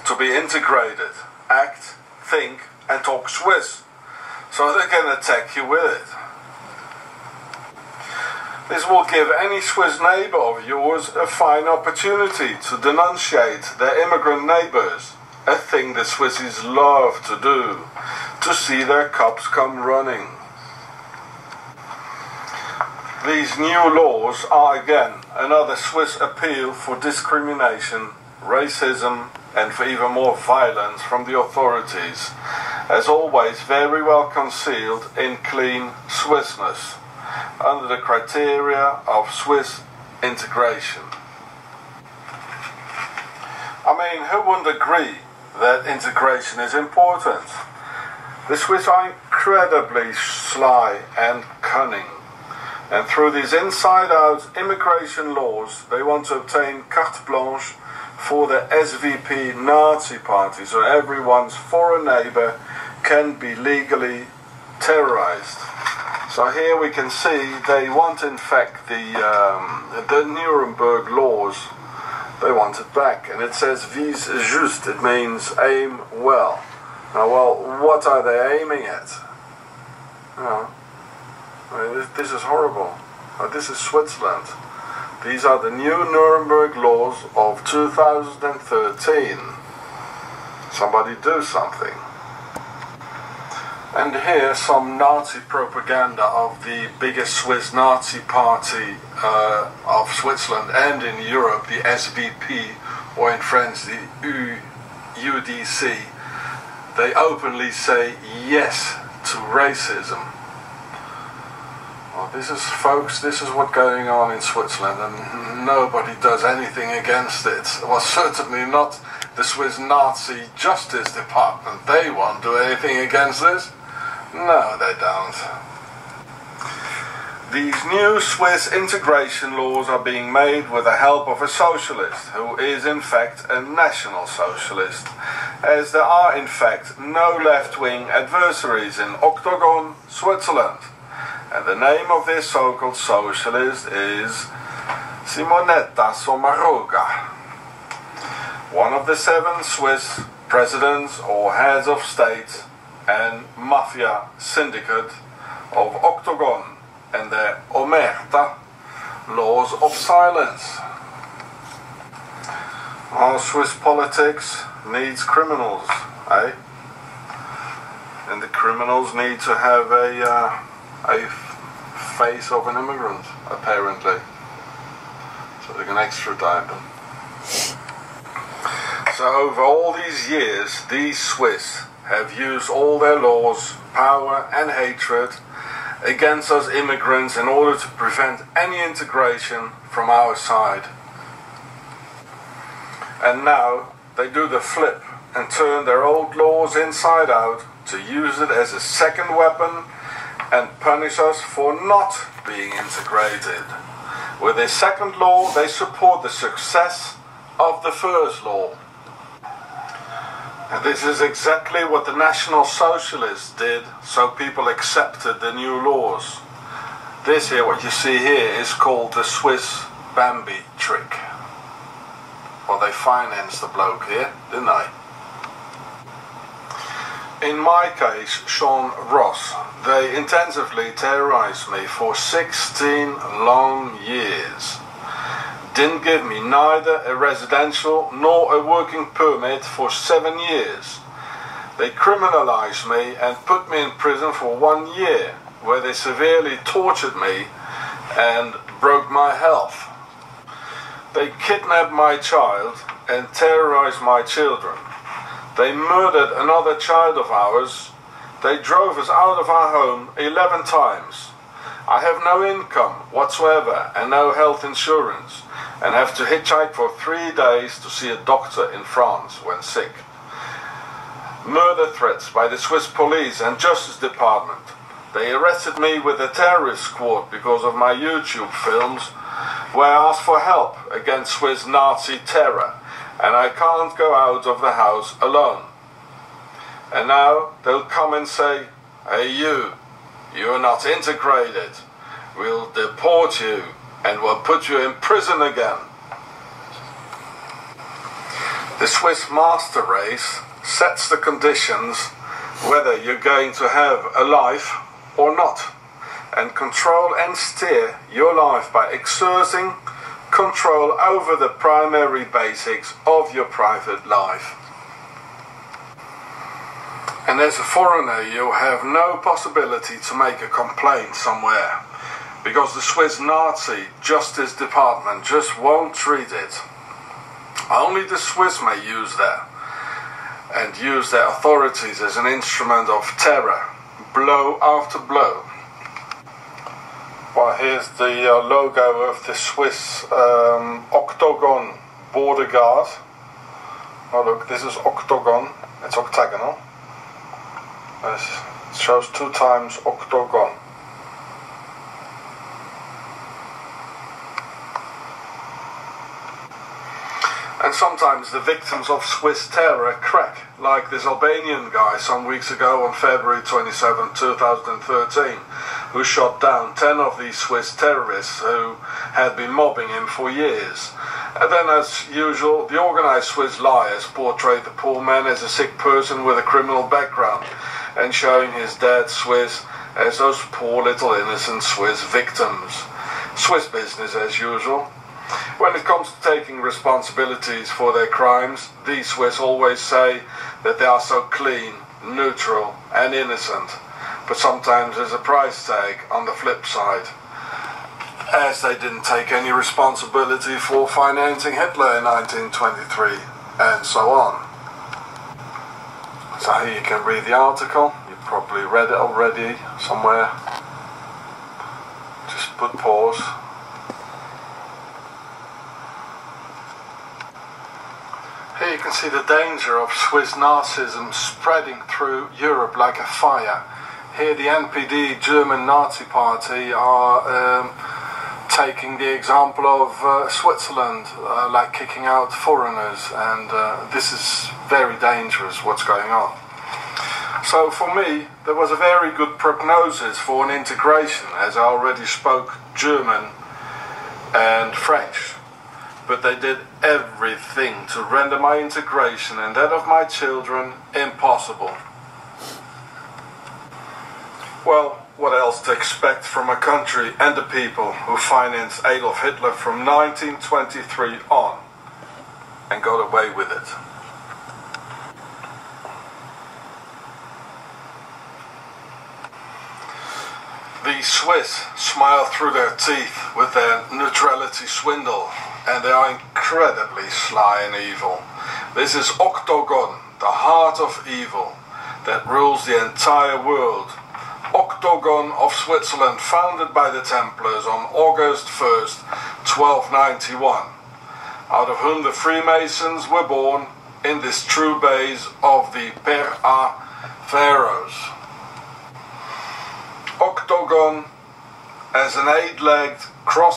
to be integrated, act, think and talk Swiss, so they can attack you with it. This will give any Swiss neighbour of yours a fine opportunity to denunciate their immigrant neighbours, a thing the Swissies love to do, to see their cops come running. These new laws are again another Swiss appeal for discrimination, racism and for even more violence from the authorities, as always very well concealed in clean Swissness, under the criteria of Swiss integration. I mean, who wouldn't agree that integration is important? The Swiss are incredibly sly and cunning, and through these inside-out immigration laws they want to obtain carte blanche for the SVP Nazi party, so everyone's foreign neighbour can be legally terrorized. So here we can see they want, in fact, the Nuremberg laws, they want it back. And it says vise juste, it means aim well. Now, well, what are they aiming at? You know, I mean, this is horrible. This is Switzerland. These are the new Nuremberg laws of 2013. Somebody do something. And here some Nazi propaganda of the biggest Swiss Nazi party of Switzerland and in Europe, the SVP, or in French the UDC. They openly say yes to racism. Well, this is, folks, this is what's going on in Switzerland, and nobody does anything against it. Well, certainly not the Swiss Nazi Justice Department. They won't do anything against this. No, they don't. These new Swiss integration laws are being made with the help of a socialist, who is in fact a national socialist, as there are in fact no left-wing adversaries in Octagon, Switzerland. And the name of this so-called socialist is Simonetta Sommaruga, one of the 7 Swiss presidents or heads of state and mafia syndicate of Octagon and their Omerta laws of silence. Our Swiss politics needs criminals, eh? And the criminals need to have a face of an immigrant, apparently, so they can extradite them. So over all these years, these Swiss have used all their laws, power and hatred against us immigrants in order to prevent any integration from our side. And now they do the flip and turn their old laws inside out to use it as a second weapon and punish us for not being integrated. With this second law, they support the success of the first law. And this is exactly what the National Socialists did, so people accepted the new laws. This here, what you see here, is called the Swiss Bambi trick. Well, they financed the bloke here, didn't they? In my case, Sean Ross, they intensively terrorized me for 16 long years. Didn't give me neither a residential nor a working permit for 7 years. They criminalized me and put me in prison for 1 year, where they severely tortured me and broke my health. They kidnapped my child and terrorized my children. They murdered another child of ours. They drove us out of our home 11 times. I have no income whatsoever and no health insurance, and have to hitchhike for 3 days to see a doctor in France when sick. Murder threats by the Swiss police and Justice Department. They arrested me with a terrorist squad because of my YouTube films, where I asked for help against Swiss Nazi terror, and I can't go out of the house alone. And now they'll come and say, "Hey you're not integrated. We'll deport you and we'll put you in prison again." The Swiss master race sets the conditions whether you're going to have a life or not, and control and steer your life by exerting control over the primary basics of your private life. And as a foreigner, you have no possibility to make a complaint somewhere, because the Swiss Nazi Justice Department just won't treat it. Only the Swiss may use that, and use their authorities as an instrument of terror, blow after blow. Well, here's the logo of the Swiss octagon border guard. Oh look, this is octagon, it's octagonal. It shows 2 times octagon. And sometimes the victims of Swiss terror crack, like this Albanian guy some weeks ago on February 27, 2013, who shot down 10 of these Swiss terrorists who had been mobbing him for years. And then, as usual, the organized Swiss liars portrayed the poor man as a sick person with a criminal background, and showing his dead Swiss as those poor little innocent Swiss victims. Swiss business as usual. When it comes to taking responsibilities for their crimes, these Swiss always say that they are so clean, neutral and innocent. But sometimes there's a price tag on the flip side, as they didn't take any responsibility for financing Hitler in 1923, and so on. So here you can read the article. You probably read it already somewhere. Just put pause. Here you can see the danger of Swiss Nazism spreading through Europe like a fire. Here the NPD, German Nazi Party, are taking the example of Switzerland, like kicking out foreigners, and this is very dangerous what's going on. So for me, there was a very good prognosis for an integration, as I already spoke German and French. But they did everything to render my integration and that of my children impossible. Well, what else to expect from a country and the people who financed Adolf Hitler from 1923 on and got away with it? The Swiss smile through their teeth with their neutrality swindle, and they are incredibly sly and evil. This is Octagon, the heart of evil, that rules the entire world. Octagon of Switzerland, founded by the Templars on August 1st, 1291, out of whom the Freemasons were born in this true base of the Per-A Pharaohs. Octagon as an 8-legged